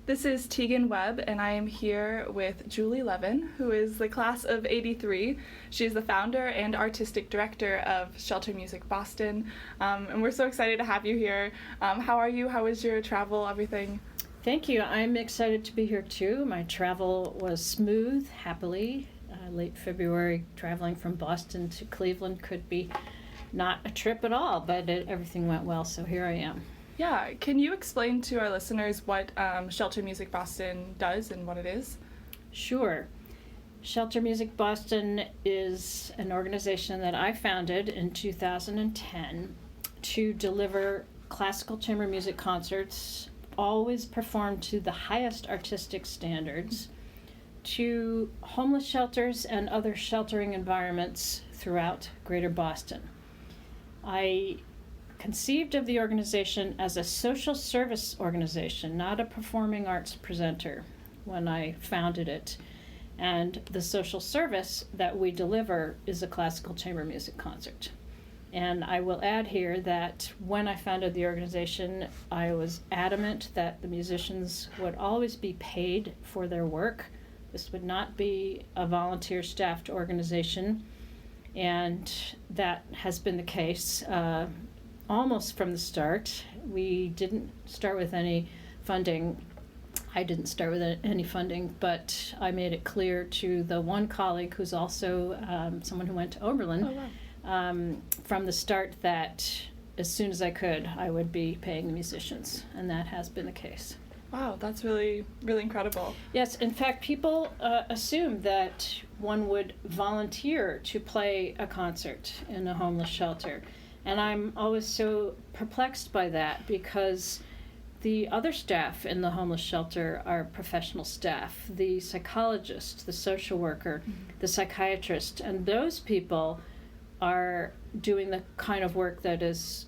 This is Tegan Webb, and I am here with Julie Leven, who is the class of '83. She's the founder and artistic director of Shelter Music Boston, and we're so excited to have you here. How are you? How was your travel, everything? Thank you. I'm excited to be here too. My travel was smooth, happily. Late February, traveling from Boston to Cleveland could be not a trip at all, but everything went well, so here I am. Yeah, can you explain to our listeners what Shelter Music Boston does and what it is? Sure. Shelter Music Boston is an organization that I founded in 2010 to deliver classical chamber music concerts, always performed to the highest artistic standards, to homeless shelters and other sheltering environments throughout Greater Boston. I conceived of the organization as a social service organization, not a performing arts presenter, when I founded it. And the social service that we deliver is a classical chamber music concert. And I will add here that when I founded the organization, I was adamant that the musicians would always be paid for their work. This would not be a volunteer staffed organization, and that has been the case almost from the start. We didn't start with any funding. I didn't start with any funding, but I made it clear to the one colleague who's also someone who went to Oberlin from the start that as soon as I could, I would be paying the musicians, and that has been the case. Wow, that's really, really incredible. Yes, in fact, people assume that one would volunteer to play a concert in a homeless shelter. And I'm always so perplexed by that because the other staff in the homeless shelter are professional staff, the psychologist, the social worker, the psychiatrist, and those people are doing the kind of work that is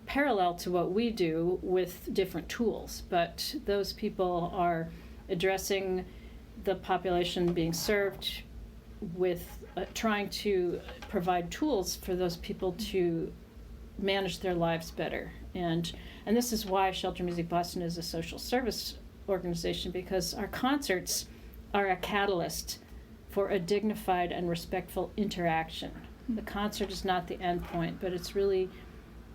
parallel to what we do with different tools. But those people are addressing the population being served with trying to provide tools for those people to manage their lives better. And this is why Shelter Music Boston is a social service organization, because our concerts are a catalyst for a dignified and respectful interaction. The concert is not the end point, but it's really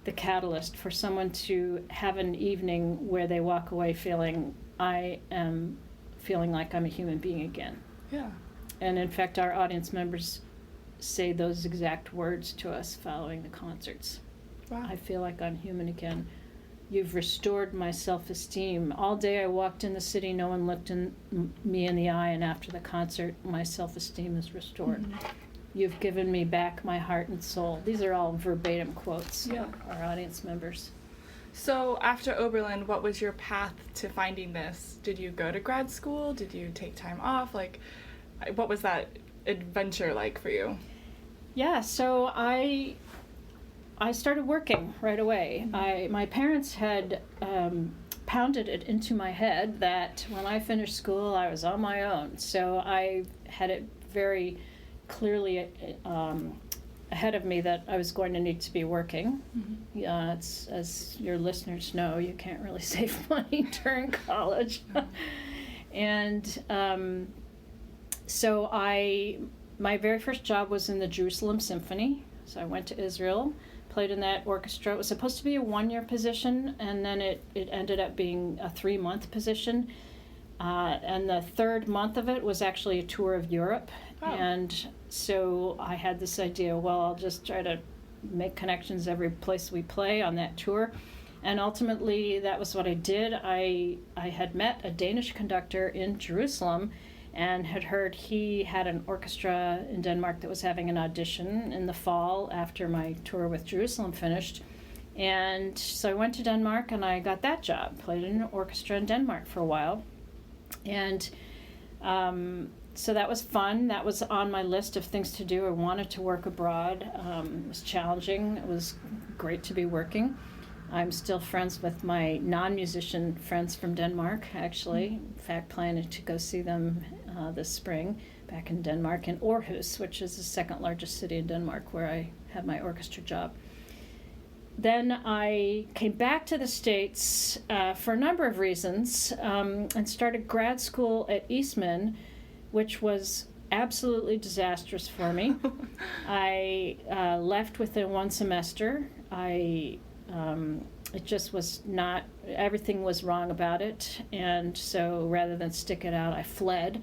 the catalyst for someone to have an evening where they walk away feeling, I am feeling like I'm a human being again. Yeah. And in fact, our audience members say those exact words to us following the concerts. Wow. I feel like I'm human again. You've restored my self-esteem. All day I walked in the city, no one looked me in the eye, and after the concert, my self-esteem is restored. Mm-hmm. You've given me back my heart and soul. These are all verbatim quotes of our audience members. So after Oberlin, what was your path to finding this? Did you go to grad school? Did you take time off? What was that adventure like for you? Yeah, so I started working right away. Mm-hmm. My parents had pounded it into my head that when I finished school, I was on my own. So I had it very clearly ahead of me that I was going to need to be working. Mm-hmm. It's, as your listeners know, you can't really save money during college. And so my very first job was in the Jerusalem Symphony. So I went to Israel, played in that orchestra. It was supposed to be a one-year position, and then it ended up being a 3-month position. And the third month of it was actually a tour of Europe. Oh. And so I had this idea, well, I'll just try to make connections every place we play on that tour. And ultimately, that was what I did. I had met a Danish conductor in Jerusalem and had heard he had an orchestra in Denmark that was having an audition in the fall after my tour with Jerusalem finished. And so I went to Denmark and I got that job, played in an orchestra in Denmark for a while. And so that was fun. That was on my list of things to do. I wanted to work abroad. It was challenging. It was great to be working. I'm still friends with my non-musician friends from Denmark, actually. In fact, planning to go see them this spring back in Denmark, in Aarhus, which is the second largest city in Denmark where I had my orchestra job. then I came back to the States for a number of reasons, and started grad school at Eastman, which was absolutely disastrous for me. I left within one semester. It just was not, everything was wrong about it, and so rather than stick it out, I fled.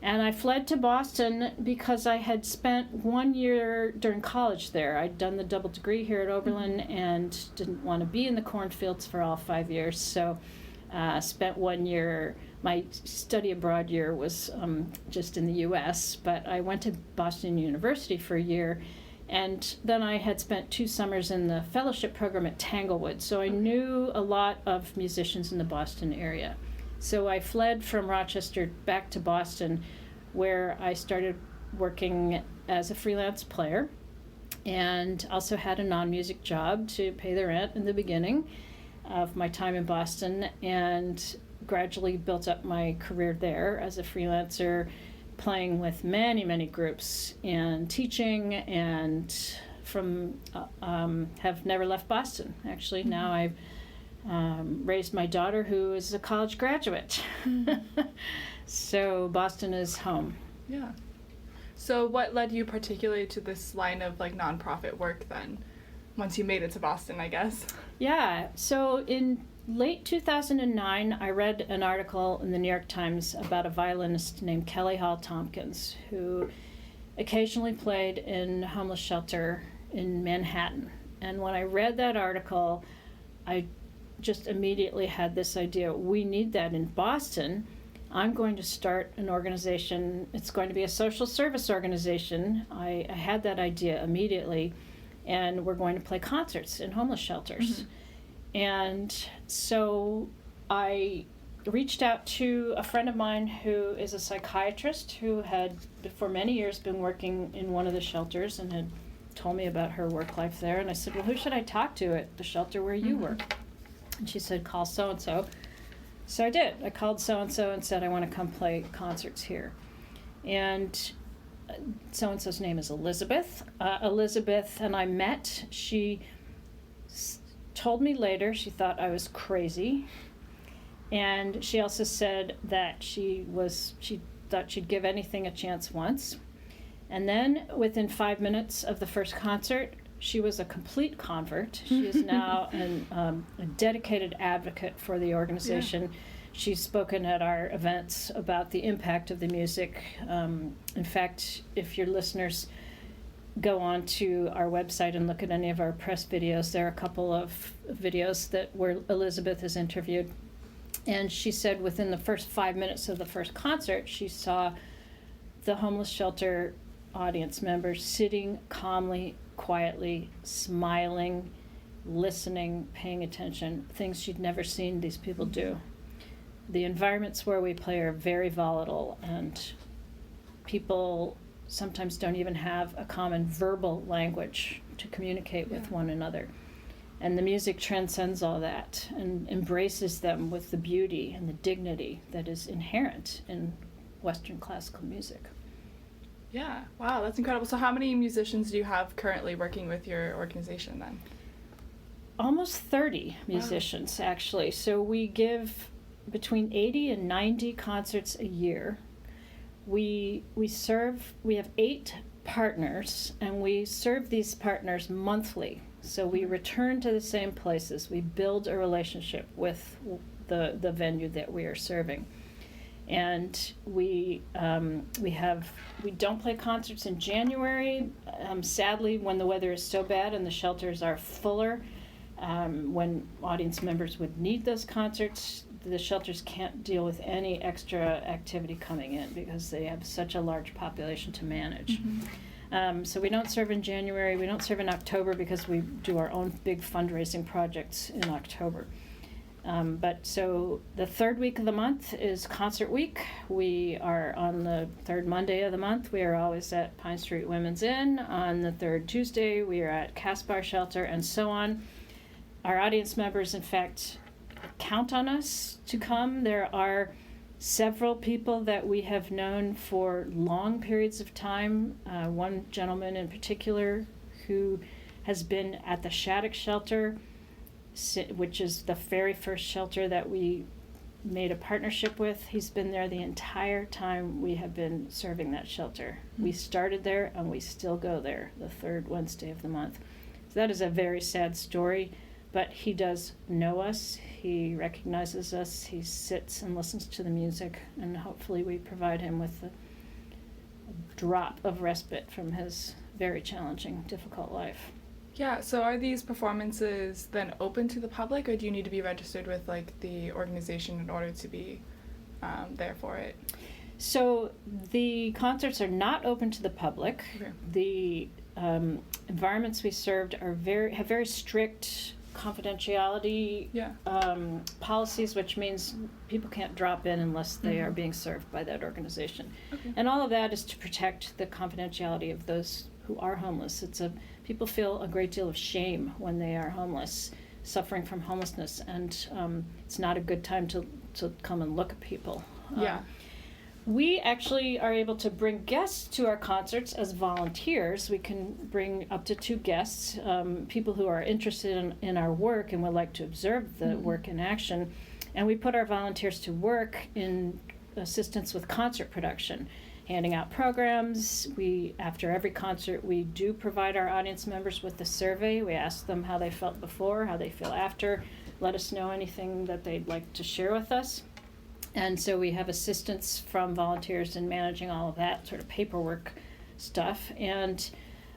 And I fled to Boston because I had spent 1 year during college there. I'd done the double degree here at Oberlin and didn't want to be in the cornfields for all 5 years, so spent 1 year. My study abroad year was just in the U.S., but I went to Boston University for a year, and then I had spent 2 summers in the fellowship program at Tanglewood, so I knew a lot of musicians in the Boston area. So I fled from Rochester back to Boston, where I started working as a freelance player, and also had a non-music job to pay the rent in the beginning of my time in Boston, and gradually built up my career there as a freelancer, playing with many, many groups and teaching, and have never left Boston. Actually, Mm-hmm. now I've raised my daughter, who is a college graduate. So Boston is home. Yeah. So what led you particularly to this line of like nonprofit work then, once you made it to Boston, I guess? Yeah, so in late 2009, I read an article in the New York Times about a violinist named Kelly Hall Tompkins, who occasionally played in a homeless shelter in Manhattan. And when I read that article, I just immediately had this idea, we need that in Boston. I'm going to start an organization. It's going to be a social service organization. I had that idea immediately, and we're going to play concerts in homeless shelters. Mm-hmm. And so I reached out to a friend of mine who is a psychiatrist who had for many years been working in one of the shelters and had told me about her work life there. And I said, well, who should I talk to at the shelter where you Mm-hmm. work? And she said, call so-and-so. So I did. I called so-and-so and said, I want to come play concerts here. And so-and-so's name is Elizabeth. Elizabeth and I met. She told me later she thought I was crazy. And she also said that she thought she'd give anything a chance once. And then within 5 minutes of the first concert, she was a complete convert. She is now a dedicated advocate for the organization. Yeah. She's spoken at our events about the impact of the music. In fact, if your listeners go on to our website and look at any of our press videos, there are a couple of videos where Elizabeth is interviewed. And she said within the first 5 minutes of the first concert, she saw the homeless shelter audience members sitting calmly, quietly, smiling, listening, paying attention, things she'd never seen these people do. The environments where we play are very volatile, and people sometimes don't even have a common verbal language to communicate with one another. And the music transcends all that and embraces them with the beauty and the dignity that is inherent in Western classical music. Yeah, wow, that's incredible. So how many musicians do you have currently working with your organization then? Almost 30 musicians, wow. Actually. So we give between 80 and 90 concerts a year. We have 8 partners, and we serve these partners monthly. So we return to the same places. We build a relationship with the venue that we are serving. And we don't play concerts in January. Sadly, when the weather is so bad and the shelters are fuller, when audience members would need those concerts, the shelters can't deal with any extra activity coming in because they have such a large population to manage. Mm-hmm. So we don't serve in January. We don't serve in October because we do our own big fundraising projects in October. But so the third week of the month is concert week. We are on the third Monday of the month. We are always at Pine Street Women's Inn. On the third Tuesday, we are at Caspar Shelter, and so on. Our audience members, in fact, count on us to come. There are several people that we have known for long periods of time. One gentleman in particular who has been at the Shattuck Shelter, which is the very first shelter that we made a partnership with. He's been there the entire time we have been serving that shelter. We started there and we still go there the third Wednesday of the month. So that is a very sad story, but he does know us. He recognizes us. He sits and listens to the music, and hopefully we provide him with a drop of respite from his very challenging, difficult life. Yeah, so are these performances then open to the public, or do you need to be registered with like the organization in order to be there for it? So the concerts are not open to the public. Okay. The environments we served have very strict confidentiality policies, which means people can't drop in unless they are being served by that organization. Okay. And all of that is to protect the confidentiality of those who are homeless. People feel a great deal of shame when they are homeless, suffering from homelessness, and it's not a good time to come and look at people. We actually are able to bring guests to our concerts as volunteers. We can bring up to 2 guests, people who are interested in our work and would like to observe the work in action. And we put our volunteers to work in assistance with concert production, handing out programs. After every concert, we do provide our audience members with a survey. We ask them how they felt before, how they feel after, let us know anything that they'd like to share with us. And so we have assistance from volunteers in managing all of that sort of paperwork stuff. And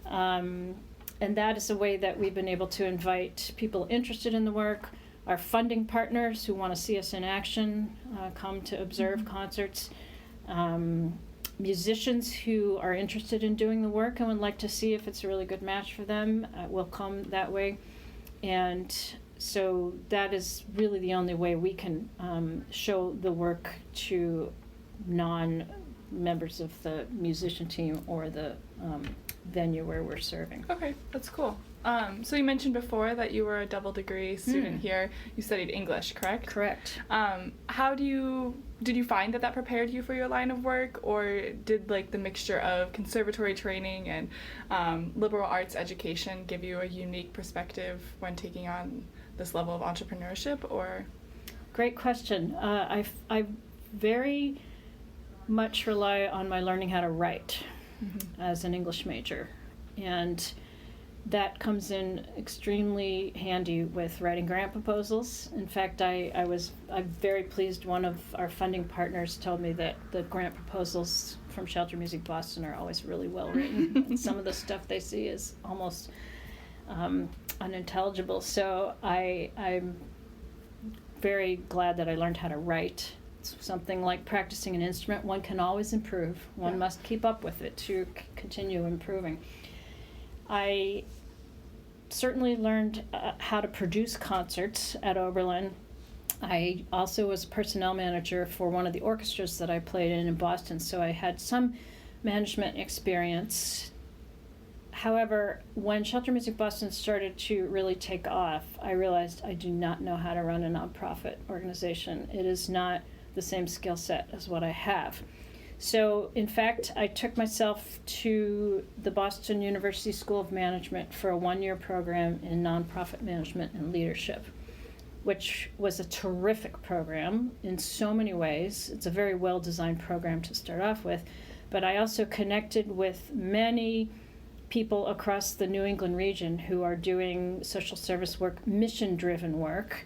that is a way that we've been able to invite people interested in the work. Our funding partners who want to see us in action come to observe concerts. Musicians who are interested in doing the work and would like to see if it's a really good match for them will come that way. And so that is really the only way we can show the work to non-members of the musician team or the venue where we're serving. Okay, that's cool. So you mentioned before that you were a double degree student here. You studied English, correct? Correct. Did you find that prepared you for your line of work, or did like the mixture of conservatory training and liberal arts education give you a unique perspective when taking on this level of entrepreneurship? Or great question. I very much rely on my learning how to write as an English major, and that comes in extremely handy with writing grant proposals. In fact, I'm very pleased. One of our funding partners told me that the grant proposals from Shelter Music Boston are always really well written. And some of the stuff they see is almost unintelligible. So I'm very glad that I learned how to write. It's something like practicing an instrument. One can always improve. One must keep up with it to continue improving. I certainly learned how to produce concerts at Oberlin. I also was personnel manager for one of the orchestras that I played in Boston, so I had some management experience. However, when Shelter Music Boston started to really take off, I realized I do not know how to run a nonprofit organization. It is not the same skill set as what I have. So, in fact, I took myself to the Boston University School of Management for a 1-year program in nonprofit management and leadership, which was a terrific program in so many ways. It's a very well-designed program to start off with, but I also connected with many people across the New England region who are doing social service work, mission-driven work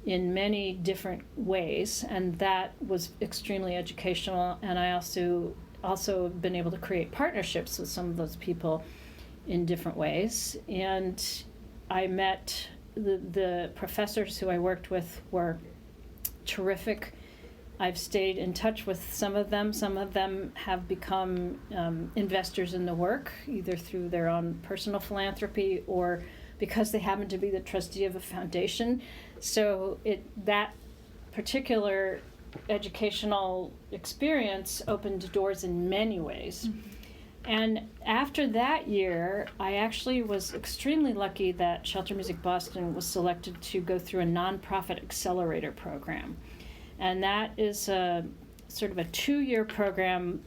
in many different ways, and that was extremely educational. And I also have been able to create partnerships with some of those people in different ways. And I met the professors who I worked with were terrific. I've stayed in touch with some of them. Some of them have become investors in the work, either through their own personal philanthropy or because they happen to be the trustee of a foundation. So that particular educational experience opened doors in many ways. And after that year, I actually was extremely lucky that Shelter Music Boston was selected to go through a nonprofit accelerator program. And that is a sort of a 2-year program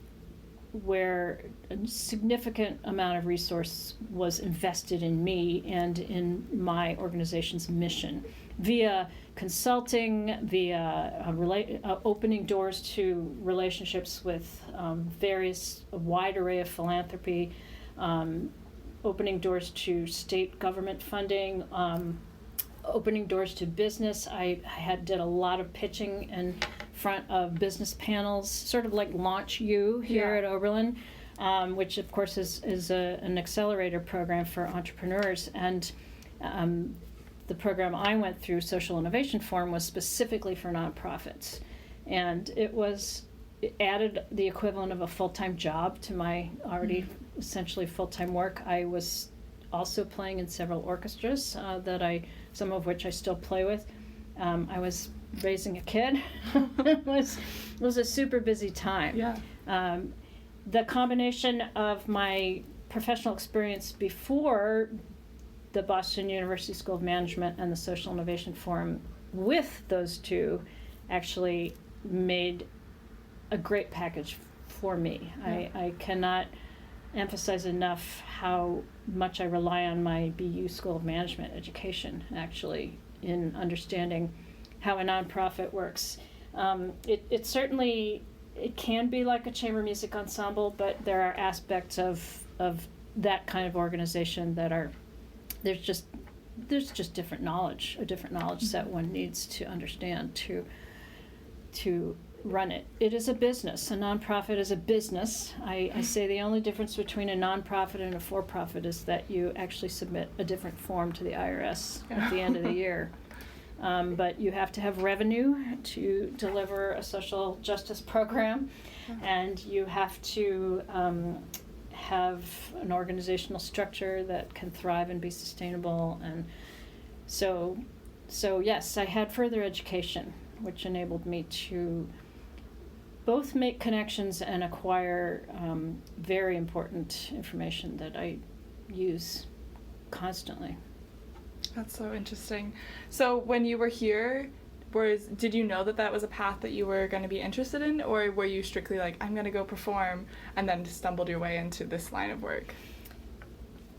where a significant amount of resource was invested in me and in my organization's mission via consulting, via opening doors to relationships with a wide array of philanthropy, opening doors to state government funding, opening doors to business. I did a lot of pitching in front of business panels, sort of like Launch You here at Oberlin, which of course is an accelerator program for entrepreneurs. And the program I went through, Social Innovation Forum, was specifically for nonprofits. And it added the equivalent of a full-time job to my already essentially full-time work. I was also playing in several orchestras some of which I still play with. I was raising a kid. It was a super busy time. Yeah. The combination of my professional experience before the Boston University School of Management and the Social Innovation Forum with those two actually made a great package for me. Yeah. I cannot emphasize enough how much I rely on my BU School of Management education, actually, in understanding how a nonprofit works. It certainly, it can be like a chamber music ensemble, but there are aspects of that kind of organization that are, there's just different knowledge, a different knowledge set one needs to understand to run it. It is a business. A nonprofit is a business. I say the only difference between a nonprofit and a for-profit is that you actually submit a different form to the IRS at the end of the year. But you have to have revenue to deliver a social justice program, and you have to have an organizational structure that can thrive and be sustainable. And so yes, I had further education, which enabled me to both make connections and acquire very important information that I use constantly. That's so interesting. So when you were here, did you know that was a path that you were going to be interested in, or were you strictly like, I'm going to go perform, and then stumbled your way into this line of work?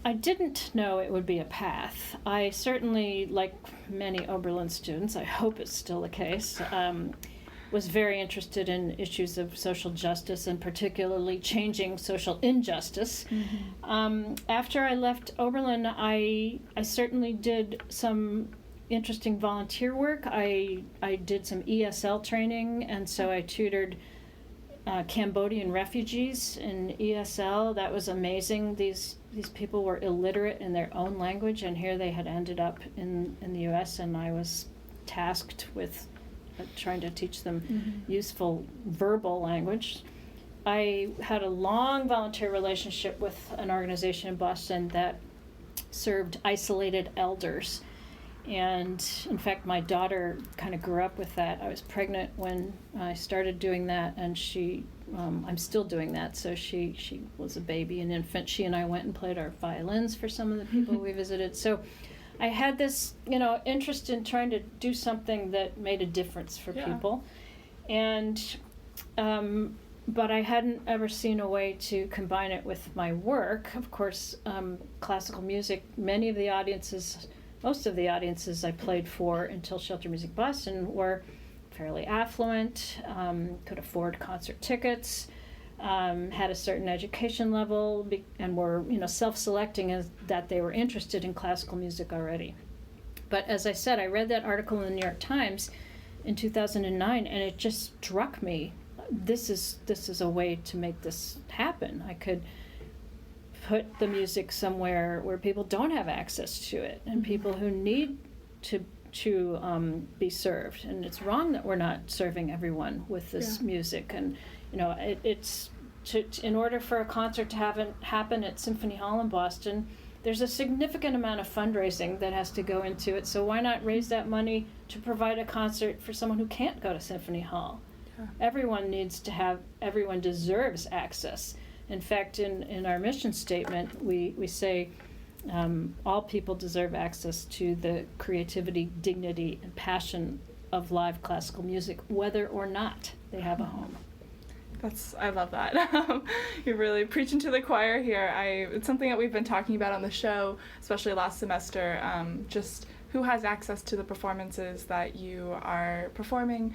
I didn't know it would be a path. I certainly, like many Oberlin students, I hope it's still the case, was very interested in issues of social justice and particularly changing social injustice. Mm-hmm. After I left Oberlin, I certainly did some interesting volunteer work. I did some ESL training, and so I tutored Cambodian refugees in ESL. That was amazing. These people were illiterate in their own language, and here they had ended up in the U.S., and I was tasked with trying to teach them useful verbal language. I had a long volunteer relationship with an organization in Boston that served isolated elders. And in fact, my daughter kind of grew up with that. I was pregnant when I started doing that, and I'm still doing that. So she was a baby, an infant. She and I went and played our violins for some of the people we visited. So I had this, interest in trying to do something that made a difference for people. And, but I hadn't ever seen a way to combine it with my work. Of course, classical music, most of the audiences I played for until Shelter Music Boston were fairly affluent, could afford concert tickets, had a certain education level, and were self-selecting as that they were interested in classical music already. But as I said, I read that article in the New York Times in 2009, and it just struck me. This is a way to make this happen. I could put the music somewhere where people don't have access to it, and people who need to be served. And it's wrong that we're not serving everyone with this music. And it's in order for a concert to happen at Symphony Hall in Boston, there's a significant amount of fundraising that has to go into it. So why not raise that money to provide a concert for someone who can't go to Symphony Hall? Yeah. Everyone deserves access. In fact, in our mission statement, we say all people deserve access to the creativity, dignity, and passion of live classical music, whether or not they have a home. I love that. You're really preaching to the choir here. It's something that we've been talking about on the show, especially last semester, just who has access to the performances that you are performing,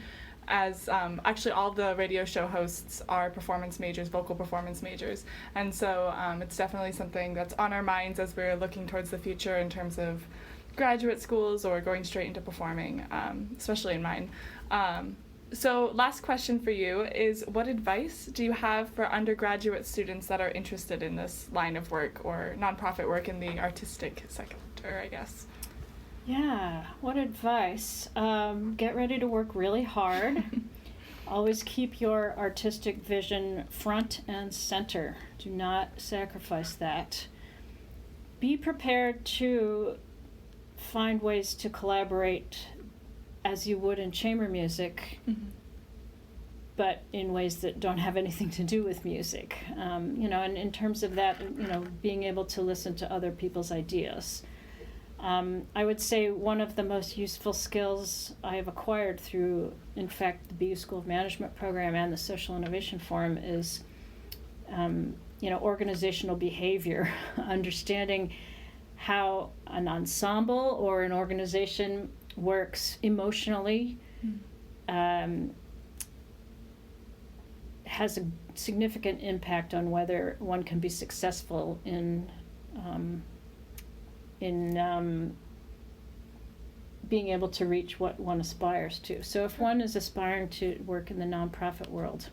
as actually all the radio show hosts are performance majors, vocal performance majors. And so it's definitely something that's on our minds as we're looking towards the future in terms of graduate schools or going straight into performing, especially in mine. So last question for you is, what advice do you have for undergraduate students that are interested in this line of work or nonprofit work in the artistic sector, I guess? Yeah, what advice? Get ready to work really hard. Always keep your artistic vision front and center. Do not sacrifice that. Be prepared to find ways to collaborate as you would in chamber music, mm-hmm. but in ways that don't have anything to do with music. And in terms of that, being able to listen to other people's ideas. I would say one of the most useful skills I have acquired through, in fact, the BU School of Management program and the Social Innovation Forum is, organizational behavior, understanding how an ensemble or an organization works emotionally, has a significant impact on whether one can be successful in being able to reach what one aspires to. So if one is aspiring to work in the nonprofit world,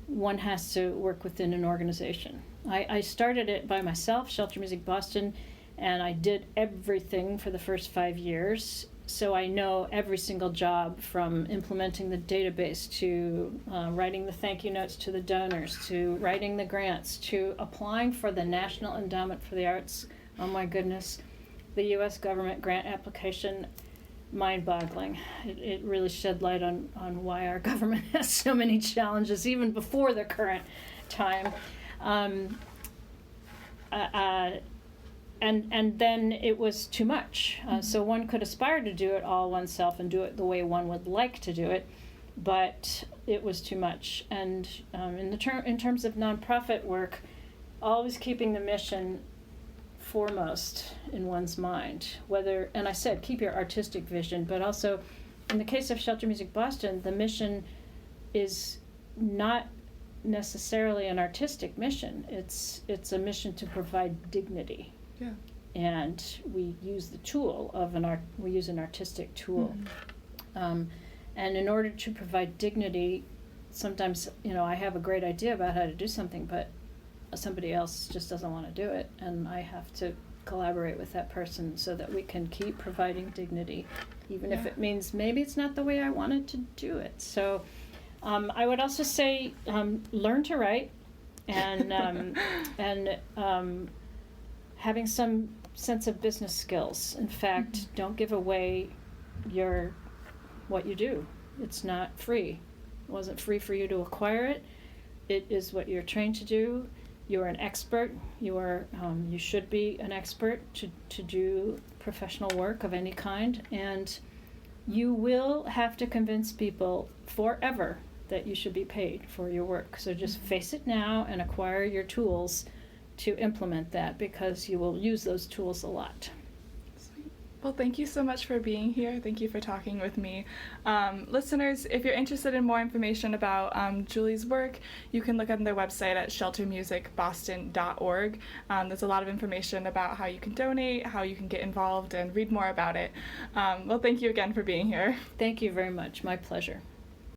one has to work within an organization. I started it by myself, Shelter Music Boston, and I did everything for the first 5 years. So I know every single job, from implementing the database to writing the thank you notes to the donors, to writing the grants, to applying for the National Endowment for the Arts. Oh my goodness, the U.S. government grant application, mind-boggling. It really shed light on why our government has so many challenges, even before the current time. And then it was too much. So one could aspire to do it all oneself and do it the way one would like to do it, but it was too much. And in terms of nonprofit work, always keeping the mission foremost in one's mind. And I said, keep your artistic vision, but also, in the case of Shelter Music Boston, the mission is not necessarily an artistic mission. It's a mission to provide dignity. Yeah. And we use the tool of we use an artistic tool. Mm-hmm. And in order to provide dignity, sometimes, I have a great idea about how to do something, but somebody else just doesn't want to do it, and I have to collaborate with that person so that we can keep providing dignity, even if it means maybe it's not the way I wanted to do it. So I would also say learn to write, and having some sense of business skills. In fact, mm-hmm. don't give away what you do. It's not free. It wasn't free for you to acquire it. It is what you're trained to do. You're an expert. You should be an expert to do professional work of any kind, and you will have to convince people forever that you should be paid for your work. So just face it now and acquire your tools to implement that, because you will use those tools a lot. Sweet. Well, thank you so much for being here. Thank you for talking with me. Listeners, if you're interested in more information about Julie's work, you can look on their website at sheltermusicboston.org. There's a lot of information about how you can donate, how you can get involved, and read more about it. Well, thank you again for being here. Thank you very much. My pleasure.